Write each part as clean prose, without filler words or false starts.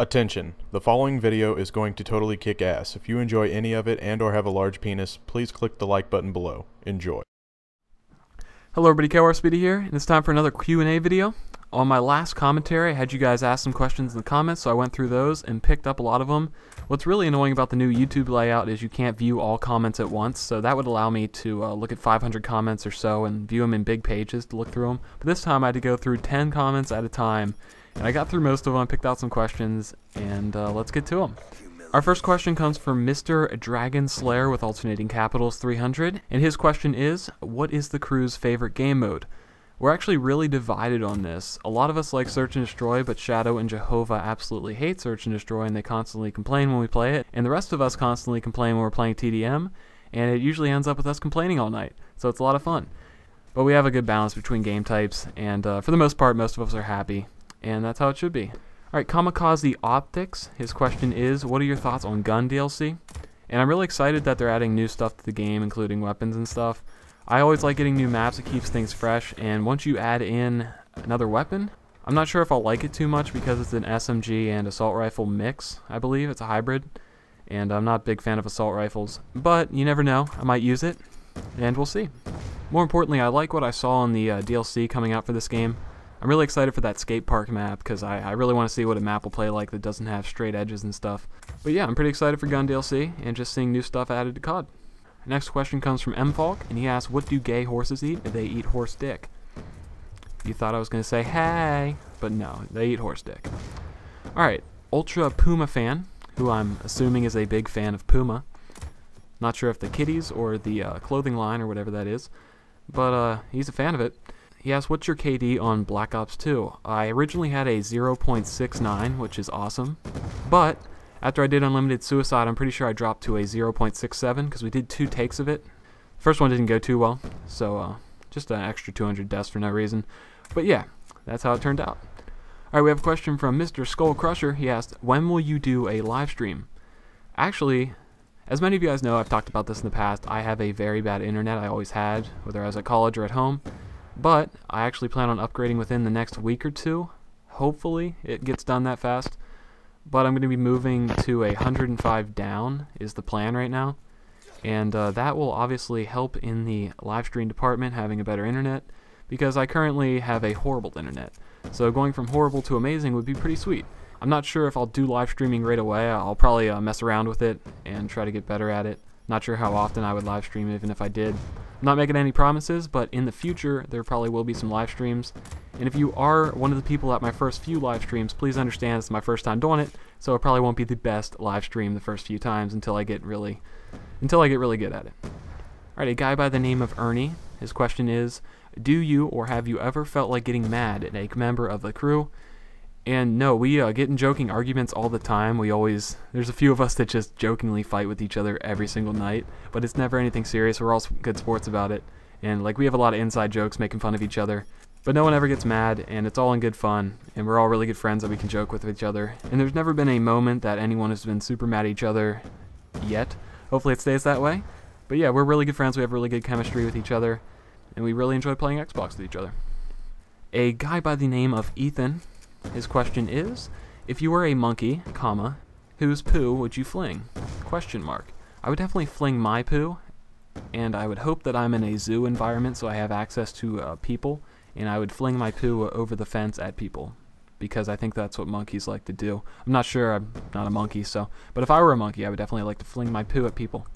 Attention, the following video is going to totally kick ass. If you enjoy any of it and or have a large penis, please click the like button below. Enjoy. Hello everybody, KYR SP33DY here, and it's time for another Q&A video. On my last commentary, I had you guys ask some questions in the comments, so I went through those and picked up a lot of them. What's really annoying about the new YouTube layout is you can't view all comments at once, so that would allow me to look at 500 comments or so and view them in big pages to look through them. But this time I had to go through 10 comments at a time, and I got through most of them, picked out some questions, and let's get to them. Our first question comes from Mr. Dragon Slayer with alternating capitals 300, and his question is, what is the crew's favorite game mode? We're actually really divided on this. A lot of us like Search and Destroy, but Shadow and Jehovah absolutely hate Search and Destroy, and they constantly complain when we play it, and the rest of us constantly complain when we're playing TDM, and it usually ends up with us complaining all night, so it's a lot of fun. But we have a good balance between game types, and for the most part, most of us are happy, and that's how it should be. Alright, Kamikaze Optics, his question is, what are your thoughts on Gun DLC? And I'm really excited that they're adding new stuff to the game, including weapons and stuff. I always like getting new maps, it keeps things fresh, and once you add in another weapon, I'm not sure if I'll like it too much because it's an SMG and assault rifle mix, I believe. It's a hybrid, and I'm not a big fan of assault rifles, but you never know, I might use it, and we'll see. More importantly, I like what I saw in the DLC coming out for this game. I'm really excited for that skate park map because I really want to see what a map will play like that doesn't have straight edges and stuff. But yeah, I'm pretty excited for Gun DLC and just seeing new stuff added to COD. Next question comes from MFalk, and he asks, what do gay horses eat? They eat horse dick. You thought I was going to say, hey, but no, they eat horse dick. Alright, Ultra Puma fan, who I'm assuming is a big fan of Puma. Not sure if the kitties or the clothing line or whatever that is, but he's a fan of it. He asks, what's your KD on Black Ops 2? I originally had a 0.69, which is awesome, but after I did Unlimited Suicide, I'm pretty sure I dropped to a 0.67 because we did 2 takes of it. First one didn't go too well, so just an extra 200 deaths for no reason. But yeah, that's how it turned out. Alright, we have a question from Mr. Skull Crusher. He asked, when will you do a live stream? Actually, as many of you guys know, I've talked about this in the past, I have a very bad internet. I always had, whether I was at college or at home. But I actually plan on upgrading within the next week or two. Hopefully it gets done that fast. But I'm going to be moving to a 105 down is the plan right now. And that will obviously help in the live stream department, having a better internet, because I currently have a horrible internet. So going from horrible to amazing would be pretty sweet. I'm not sure if I'll do live streaming right away. I'll probably mess around with it and try to get better at it. Not sure how often I would live stream even if I did. I'm not making any promises, but in the future there probably will be some live streams. And if you are one of the people at my first few live streams, please understand it's my first time doing it, so it probably won't be the best live stream the first few times until I get really good at it. Alright, a guy by the name of Ernie. His question is, do you or have you ever felt like getting mad at a member of the crew? And no, we get in joking arguments all the time. There's a few of us that just jokingly fight with each other every single night, but it's never anything serious. We're all good sports about it, and like we have a lot of inside jokes making fun of each other, but no one ever gets mad, and it's all in good fun, and we're all really good friends that we can joke with each other, and there's never been a moment that anyone has been super mad at each other yet. Hopefully it stays that way, but yeah, we're really good friends. We have really good chemistry with each other, and we really enjoy playing Xbox with each other. A guy by the name of Ethan. His question is, if you were a monkey, comma, whose poo would you fling? Question mark. I would definitely fling my poo, and I would hope that I'm in a zoo environment so I have access to people, and I would fling my poo over the fence at people, because I think that's what monkeys like to do. I'm not sure, I'm not a monkey, but if I were a monkey, I would definitely like to fling my poo at people.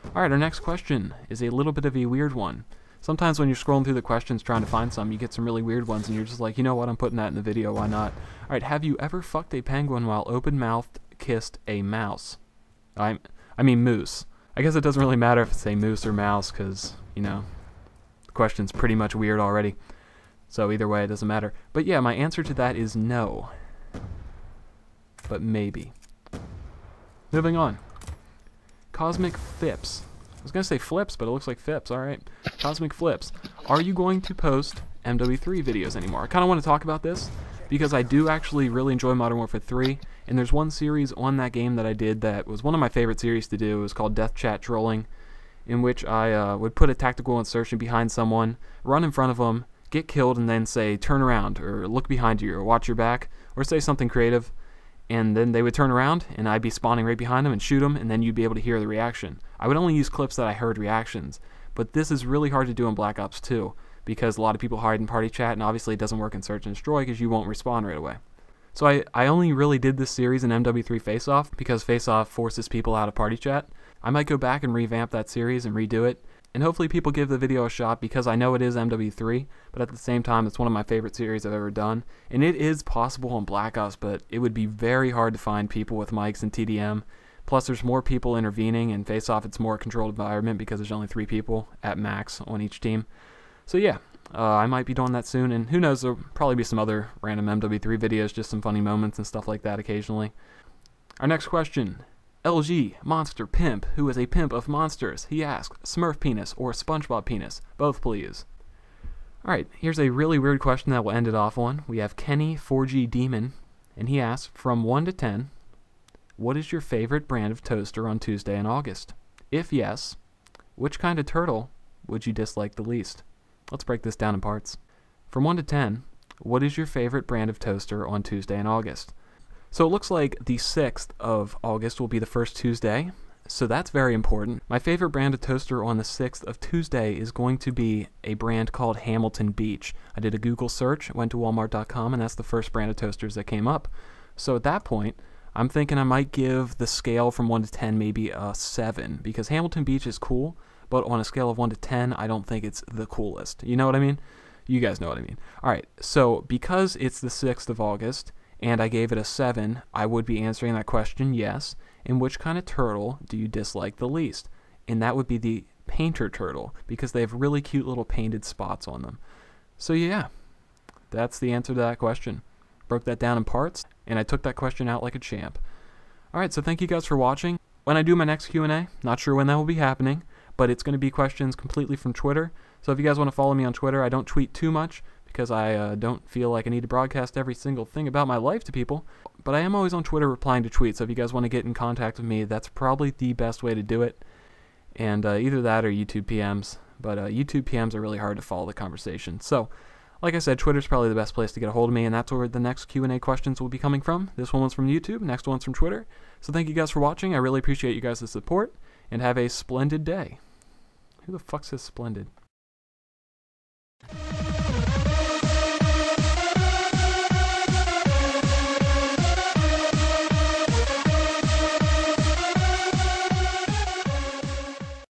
Alright, our next question is a little bit of a weird one. Sometimes when you're scrolling through the questions trying to find some, you get some really weird ones, and you're just like, you know what, I'm putting that in the video, why not? Alright, have you ever fucked a penguin while open-mouthed kissed a mouse? I mean moose. I guess it doesn't really matter if it's a moose or mouse, because, you know, the question's pretty much weird already. So either way, it doesn't matter. But yeah, my answer to that is no. But maybe. Moving on. Cosmic Fips. I was going to say flips, but it looks like Fips. Alright. Cosmic Flips. Are you going to post MW3 videos anymore? I kind of want to talk about this because I do actually really enjoy Modern Warfare 3, and there's one series on that game that I did that was one of my favorite series to do. It was called Death Chat Trolling, in which I would put a tactical insertion behind someone, run in front of them, get killed, and then say, turn around, or look behind you, or watch your back, or say something creative. and then they would turn around, and I'd be spawning right behind them and shoot them, and then you'd be able to hear the reaction. I would only use clips that I heard reactions, but this is really hard to do in Black Ops 2, because a lot of people hide in party chat, and obviously it doesn't work in Search and Destroy because you won't respawn right away. So I only really did this series in MW3 Face-Off because Face-Off forces people out of party chat. I might go back and revamp that series and redo it, and hopefully people give the video a shot because I know it is MW3, but at the same time it's one of my favorite series I've ever done, and it is possible on Black Ops, but it would be very hard to find people with mics and TDM. Plus there's more people intervening, and Face-Off it's more a controlled environment because there's only 3 people at max on each team. So yeah, I might be doing that soon, and who knows, there'll probably be some other random MW3 videos, just some funny moments and stuff like that occasionally. Our next question, LG Monster Pimp, who is a pimp of monsters. He asks, Smurf penis or SpongeBob penis? Both, please. Alright, here's a really weird question that we'll end it off on. We have Kenny 4G Demon, and he asks, from 1 to 10, what is your favorite brand of toaster on Tuesday in August? If yes, which kind of turtle would you dislike the least? Let's break this down in parts. From 1 to 10, what is your favorite brand of toaster on Tuesday in August? So it looks like the 6th of August will be the first Tuesday, so that's very important. My favorite brand of toaster on the 6th of Tuesday is going to be a brand called Hamilton Beach. I did a Google search, went to walmart.com, and that's the first brand of toasters that came up. So at that point, I'm thinking I might give the scale from 1 to 10 maybe a 7, because Hamilton Beach is cool, but on a scale of 1 to 10, I don't think it's the coolest. You know what I mean? You guys know what I mean. Alright, so because it's the 6th of August, and I gave it a 7, I would be answering that question, yes. And which kind of turtle do you dislike the least? And that would be the painter turtle, because they have really cute little painted spots on them. So yeah, that's the answer to that question. Broke that down in parts, and I took that question out like a champ. Alright, so thank you guys for watching. When I do my next Q&A, not sure when that will be happening, but it's going to be questions completely from Twitter. So if you guys want to follow me on Twitter, I don't tweet too much because I don't feel like I need to broadcast every single thing about my life to people. But I am always on Twitter replying to tweets, so if you guys want to get in contact with me, that's probably the best way to do it. And either that or YouTube PMs. But YouTube PMs are really hard to follow the conversation. So, like I said, Twitter's probably the best place to get a hold of me, and that's where the next Q&A questions will be coming from. This one was from YouTube, next one's from Twitter. So thank you guys for watching. I really appreciate you guys' support, and have a splendid day. Who the fuck says splendid?